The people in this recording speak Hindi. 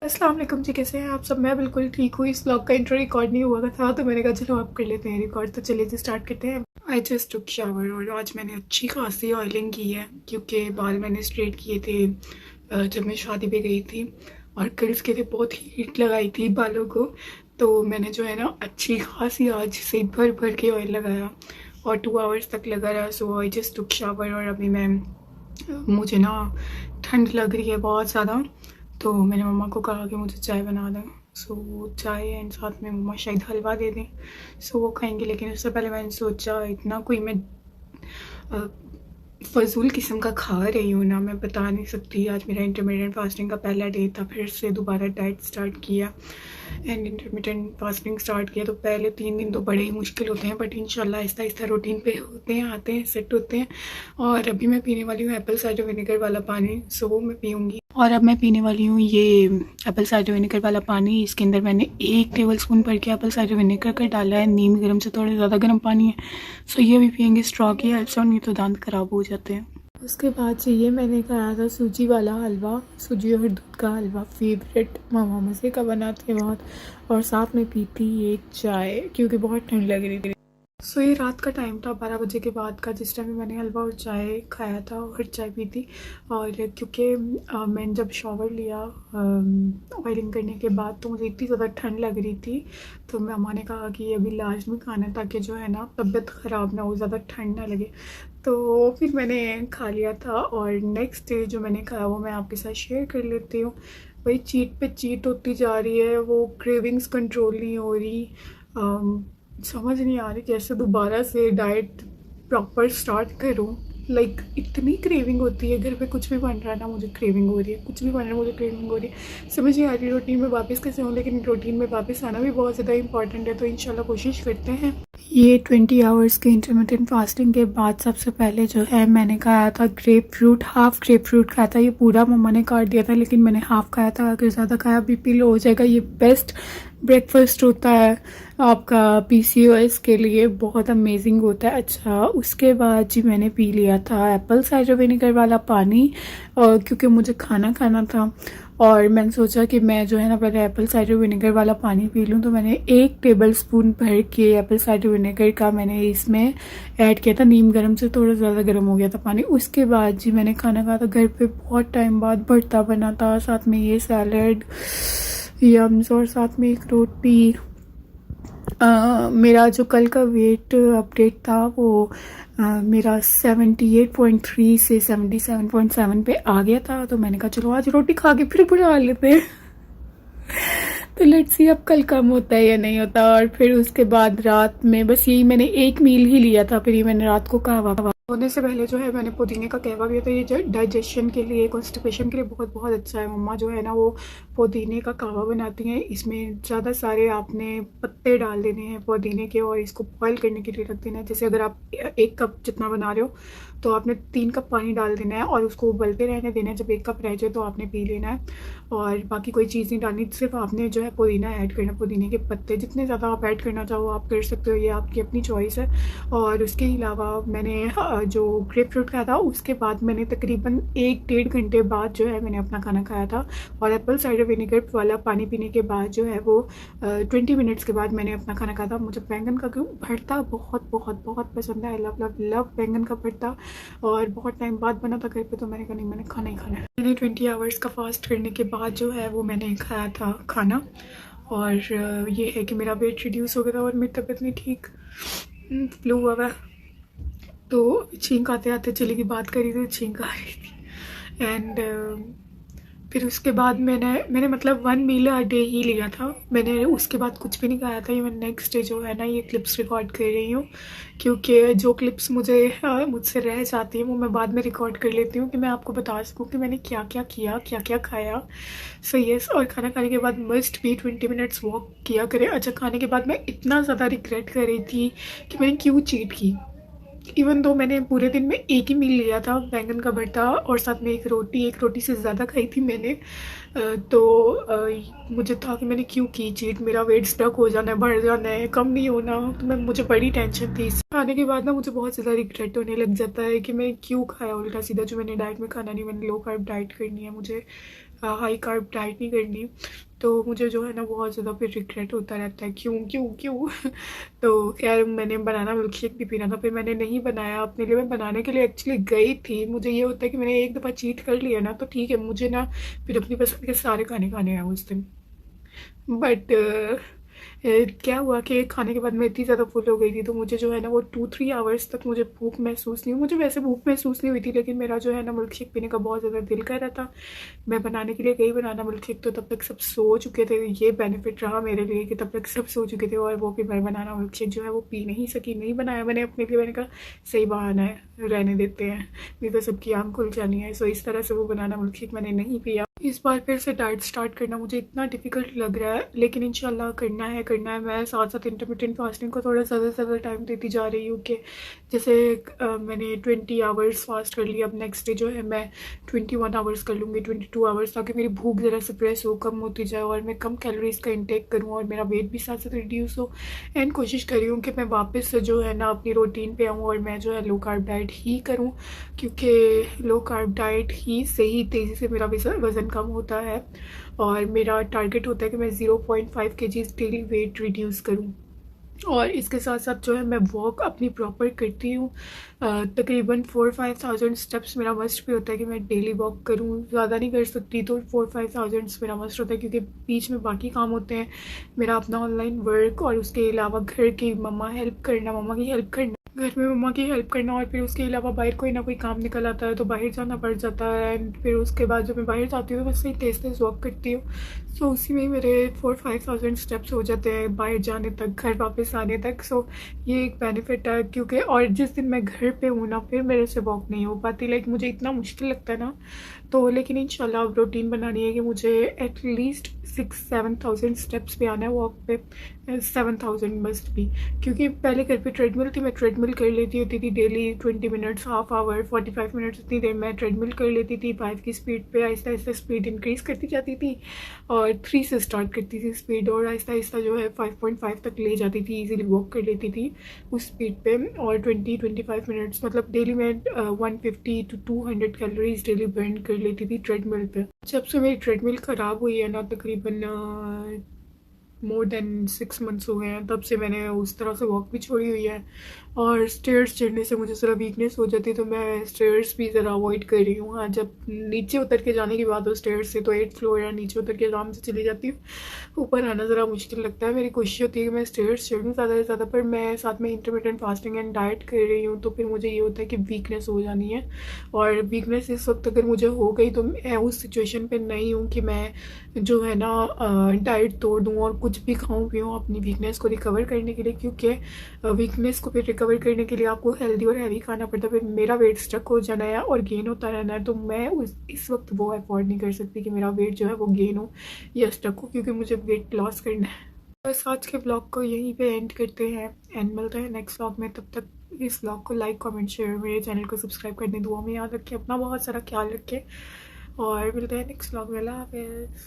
अस्सलाम वालेकुम जी, कैसे हैं आप सब। मैं बिल्कुल ठीक हूँ। इस व्लॉग का इंट्रो रिकॉर्ड नहीं हुआ था तो मैंने कहा चलो आप कर लेते हैं रिकॉर्ड। तो चलिए जी स्टार्ट करते हैं। आई जस्ट टुक शावर और आज मैंने अच्छी खासी ऑयलिंग की है क्योंकि बाल मैंने स्ट्रेट किए थे जब मैं शादी पे गई थी और कर्ल्स के थे, बहुत हीट लगाई थी बालों को। तो मैंने जो है ना अच्छी खासी आज से भर भर के ऑयल लगाया और 2 आवर्स तक लगा रहा। सो आई जस्ट टुक शावर और अभी मैं मुझे ना ठंड लग रही है बहुत ज़्यादा, तो मैंने मम्मा को कहा कि मुझे चाय बना दें। सो चाय एंड साथ में मम्मा शायद हलवा दे दें, सो वो खाएंगे। लेकिन उससे पहले मैंने सोचा इतना कोई मैं फजूल किस्म का खा रही हूँ ना, मैं बता नहीं सकती। आज मेरा इंटरमीडिएट फास्टिंग का पहला डे था, फिर से दोबारा डाइट स्टार्ट किया एंड इंटरमीडिएट फास्टिंग स्टार्ट किया। तो पहले 3 दिन तो बड़े ही मुश्किल होते हैं, बट इंशाल्लाह आहिस्ता आहिस्ता रूटीन पे होते हैं, आते हैं, सेट होते हैं। और अभी मैं पीने वाली हूँ एप्पल साइडर विनेगर वाला पानी, सो वो मैं पीऊँगी। और अब मैं पीने वाली हूँ ये एप्पल साइडर विनेगर वाला पानी। इसके अंदर मैंने 1 टेबलस्पून भर के एप्पल साइडर विनेगर का डाला है। नीम गर्म से थोड़ा ज़्यादा गर्म पानी है, सो ये भी पियेंगे। स्ट्रॉ की हेल्प से, नहीं तो दांत खराब हो जाते हैं। उसके बाद से ये मैंने खाया था सूजी वाला हलवा, सूजी और दूध का हलवा, फेवरेट। मामा मज़े का बनाते हैं बहुत। और साथ में पी थी एक चाय क्योंकि बहुत ठंड लग रही थी। सो ये रात का टाइम था 12 बजे के बाद का, जिस टाइम मैंने हलवा और चाय खाया था और चाय पी थी। और क्योंकि मैंने जब शॉवर लिया ऑयलिंग करने के बाद तो मुझे इतनी ज़्यादा ठंड लग रही थी, तो मामा ने कहा कि अभी लाजमी खाना है ताकि जो है ना तबीयत ख़राब ना हो, ज़्यादा ठंड ना लगे। तो फिर मैंने खा लिया था और नेक्स्ट डे जो मैंने खाया वो मैं आपके साथ शेयर कर लेती हूँ। वही चीट पे चीट होती जा रही है, वो क्रेविंग्स कंट्रोल नहीं हो रही। समझ नहीं आ रही कैसे दोबारा से डाइट प्रॉपर स्टार्ट करूं। लाइक इतनी क्रेविंग होती है, घर पे कुछ भी बन रहा है ना मुझे क्रेविंग हो रही है, कुछ भी बन रहा है मुझे क्रेविंग हो रही है। समझ नहीं आ रही रूटीन में वापस कैसे हूँ, लेकिन रूटीन में वापस आना भी बहुत ज़्यादा इंपॉर्टेंट है, तो इंशाल्लाह कोशिश करते हैं। ये 20 आवर्स के इंटरमिटेंट फास्टिंग के बाद सबसे पहले जो है मैंने खाया था grep fruit. Half grep fruit खाया था, ये पूरा मम्मा ने काट दिया था लेकिन मैंने हाफ खाया था। अगर ज़्यादा खाया बीपी लो हो जाएगा। ये बेस्ट ब्रेकफास्ट होता है आपका पीसीओएस के लिए, बहुत अमेजिंग होता है। अच्छा, उसके बाद जी मैंने पी लिया था एप्पल साइडर विनेगर वाला पानी, और क्योंकि मुझे खाना खाना था और मैंने सोचा कि मैं जो है ना पहले एप्पल साइडर विनेगर वाला पानी पी लूँ। तो मैंने 1 टेबलस्पून भर के एप्पल साइडर विनेगर का मैंने इसमें ऐड किया था। नीम गर्म से थोड़ा ज़्यादा गर्म हो गया था पानी। उसके बाद जी मैंने खाना खाया था घर पे, बहुत टाइम बाद। भरता बना था, साथ में ये सैलड, यम्स और साथ में एक रोटी। मेरा जो कल का वेट अपडेट था वो मेरा 78.3 से 77.7 पे आ गया था। तो मैंने कहा चलो आज रोटी खा के फिर बढ़ा लेते हैं। तो लेट्स सी अब कल कम होता है या नहीं होता। और फिर उसके बाद रात में बस यही मैंने 1 मील ही लिया था, फिर ये मैंने रात को कहवा होने से पहले जो है मैंने पुदीने का कहवा पिया था। ये जो डाइजेशन के लिए, कॉन्स्टिपेशन के लिए बहुत बहुत अच्छा है। मम्मा जो है ना वो पुदीने का कहवा बनाती हैं। इसमें ज़्यादा सारे आपने पत्ते डाल देने हैं पुदीने के और इसको बॉयल करने के लिए रख देना है। जैसे अगर आप 1 कप जितना बना रहे हो तो आपने 3 कप पानी डाल देना है और उसको उबलते रहने देना है। जब 1 कप रह जाए तो आपने पी लेना है और बाकी कोई चीज़ नहीं डालनी, सिर्फ आपने जो है पुदीना ऐड करना। पुदीने के पत्ते जितने ज़्यादा आप ऐड करना चाहो आप कर सकते हो, ये आपकी अपनी चॉइस है। और उसके अलावा मैंने जो ग्रेप फ्रूट खाया था उसके बाद मैंने तकरीबन 1-1.5 घंटे बाद जो है मैंने अपना खाना खाया था। और एप्पल साइडर विनेगर वाला पानी पीने के बाद जो है वो 20 मिनट्स के बाद मैंने अपना खाना खाया था। मुझे बैंगन का भरता बहुत बहुत बहुत पसंद है। आई लव लव लव बैंगन का भरता, और बहुत टाइम बाद बना था घर पे, तो मैंने कहा नहीं मैंने खाना ही खाना है। मैंने 20 आवर्स का फास्ट करने के बाद जो है वो मैंने खाया था खाना। और ये है कि मेरा वेट रिड्यूस हो गया था और मेरी तबीयत नहीं ठीक, फ्लू हुआ हुआ। तो छींक आते आते चली की बात करी तो छींक आ रही थी। एंड फिर उसके बाद मैंने मतलब 1 मील अ डे ही लिया था। मैंने उसके बाद कुछ भी नहीं खाया था। ये मैं नेक्स्ट डे जो है ना ये क्लिप्स रिकॉर्ड कर रही हूँ क्योंकि जो क्लिप्स मुझसे रह जाती हैं वो मैं बाद में रिकॉर्ड कर लेती हूँ कि मैं आपको बता सकूँ कि मैंने क्या क्या किया, क्या क्या खाया। सो यस, और खाना खाने के बाद मस्ट भी 20 मिनट्स वॉक किया करें। अच्छा, खाने के बाद मैं इतना ज़्यादा रिग्रेट कर रही थी कि मैंने क्यों चीट की। इवन दो मैंने पूरे दिन में 1 ही मील लिया था, बैंगन का भरता और साथ में एक रोटी से ज़्यादा खाई थी मैंने। मुझे था कि मैंने क्यों की चीट, मेरा वेट स्टक हो जाना है, बढ़ जाना है, कम नहीं होना। तो मुझे बड़ी टेंशन थी। खाने के बाद ना मुझे बहुत ज़्यादा रिग्रेट होने लग जाता है कि मैंने क्यों खाया उल्टा सीधा, जो मैंने डाइट में खाना नहीं। मैंने लो कार्ब डाइट करनी है मुझे। हाई कार्ब डाइट नहीं करनी, तो मुझे जो है ना बहुत ज़्यादा फिर रिग्रेट होता रहता है, क्यों क्यों क्यों। तो खैर मैंने बनाना मिल्क शेक भी पीना था, फिर मैंने नहीं बनाया अपने लिए। मैं बनाने के लिए एक्चुअली गई थी, मुझे ये होता है कि मैंने एक दफ़ा चीट कर लिया ना तो ठीक है, मुझे ना फिर अपनी पसंद के सारे खाने खाने हैं उस दिन। बट क्या हुआ कि खाने के बाद मैं इतनी ज़्यादा फुल हो गई थी, तो मुझे जो है ना वो 2-3 आवर्स तक मुझे भूख महसूस नहीं हुई। मुझे वैसे भूख महसूस नहीं हुई थी, लेकिन मेरा जो है ना मिल्क शेक पीने का बहुत ज़्यादा दिल कर रहा था। मैं बनाने के लिए गई बनाना मिल्क शेक, तो तब तक सब सो चुके थे। ये बेनिफिट रहा मेरे लिए कि तब तक सब सो चुके थे, और वो फिर मैं बनाना मिल्क शेक जो है वो पी नहीं सकी। नहीं बनाया मैंने अपने लिए, मैंने कहा सही बहाना है, रहने देते हैं, नहीं तो सबकी आँख खुल जानी है। सो इस तरह से वो बनाना मिल्क शेक मैंने नहीं पिया। इस बार फिर से डाइट स्टार्ट करना मुझे इतना डिफ़िकल्ट लग रहा है, लेकिन इंशाल्लाह करना है करना है। मैं साथ साथ इंटरमिटेंट फास्टिंग को थोड़ा ज़्यादा से ज़्यादा टाइम देती जा रही हूँ कि जैसे मैंने 20 आवर्स फास्ट कर लिया, अब नेक्स्ट डे जो है मैं 21 आवर्स कर लूँगी, 22 आवर्स, ताकि मेरी भूख ज़रा सप्रेस हो, कम होती जाए और मैं कम कैलोरीज़ का इंटेक करूँ और मेरा वेट भी साथ साथ रिड्यूस हो। एंड कोशिश कर रही हूँ कि मैं वापस से जो है ना अपनी रूटीन पे आऊँ और मैं जो है लो कार्ब डाइट ही करूँ, क्योंकि लो कार्ब डाइट ही से ही तेज़ी से मेरा वज़न कम होता है। और मेरा टारगेट होता है कि मैं 0.5 kg डेली वेट रिड्यूस करूँ। और इसके साथ साथ जो है मैं वॉक अपनी प्रॉपर करती हूँ, तकरीबन 4-5,000 स्टेप्स मेरा मस्ट भी होता है कि मैं डेली वॉक करूँ। ज़्यादा नहीं कर सकती तो 4-5,000 मेरा मस्ट होता है, क्योंकि बीच में बाकी काम होते हैं, मेरा अपना ऑनलाइन वर्क और उसके अलावा घर की मम्मा की हेल्प करना, घर में मम्मा की हेल्प करना, और फिर उसके अलावा बाहर कोई ना कोई काम निकल आता है तो बाहर जाना पड़ जाता है। एंड फिर उसके बाद जब मैं बाहर जाती हूँ तो बस सही तेज़ तेज़ वॉक करती हूँ। सो उसी में ही मेरे 4-5,000 स्टेप्स हो जाते हैं बाहर जाने तक, घर वापस आने तक। सो ये एक बेनिफिट है, क्योंकि और जिस दिन मैं घर पे हूँ ना फिर मेरे से वॉक नहीं हो पाती, लाइक मुझे इतना मुश्किल लगता है ना। तो लेकिन इंशाल्लाह अब रूटीन बनानी है कि मुझे एटलीस्ट 6-7,000 स्टेप्स पे आना है वॉक पे, 7,000 मस्ट भी। क्योंकि पहले घर पे ट्रेडमिल थी, मैं ट्रेडमिल कर लेती होती थी daily 20 minutes, half hour, 45 minutes, इतनी देर मैं ट्रेडमिल कर लेती थी 5 की स्पीड पे। आहिस्ता आहिस्ता स्पीड इंक्रीज़ करती जाती थी और 3 से स्टार्ट करती थी स्पीड, और आहिस्ता आहिस्ता जो है 5.5 तक ले जाती थी, इजीली वॉक कर लेती थी उस स्पीड पे। और 20-25 मिनट्स मतलब डेली मैं 150 to 200 कैलोरीज डेली बर्न कर लेती थी ट्रेडमिल पे। जब से मेरी ट्रेडमिल ख़राब हुई है ना, तकरीबन मोर देन 6 मंथ्स हो गए हैं, तब से मैंने उस तरह से वॉक भी छोड़ी हुई है। और स्टेयर्स चढ़ने से मुझे ज़रा वीकनेस हो जाती है, तो मैं स्टेयर्स भी ज़रा अवॉइड कर रही हूँ। हाँ, जब नीचे उतर के जाने की बात हो स्टेयर्स से, तो 8th फ्लोर या नीचे उतर के आराम से चली जाती हूँ। ऊपर आना ज़रा मुश्किल लगता है। मेरी कोशिश होती है कि मैं स्टेयर्स चढ़ूँ ज़्यादा से ज़्यादा, पर मैं साथ में इंटरमिटेंट फास्टिंग एंड डाइट कर रही हूँ, तो फिर मुझे ये होता है कि वीकनेस हो जानी है। और वीकनेस इस वक्त अगर मुझे हो गई तो मैं उस सिचुएशन पे नहीं हूँ कि मैं जो है ना डाइट तोड़ दूँ और कुछ भी खाऊँ पीऊँ अपनी वीकनेस को रिकवर करने के लिए, क्योंकि वीकनेस को फिर रिकवर करने के लिए आपको हेल्दी और हैवी खाना पड़ता है। फिर मेरा वेट स्टक हो जाना है और गेन होता रहना है, तो मैं इस वक्त वो अफोर्ड नहीं कर सकती कि मेरा वेट जो है वो गेन हो या स्टक हो, क्योंकि मुझे वेट लॉस करना है। बस आज के ब्लॉग को यहीं पे एंड करते हैं एंड मिलते हैं नेक्स्ट ब्लॉग में। तब तक इस ब्लॉग को लाइक कमेंट शेयर, मेरे चैनल को सब्सक्राइब करने, दुआ में याद रखें, अपना बहुत सारा ख्याल रखें, और मिलते हैं नेक्स्ट ब्लॉग में। अल्लाह हाफ़िज़।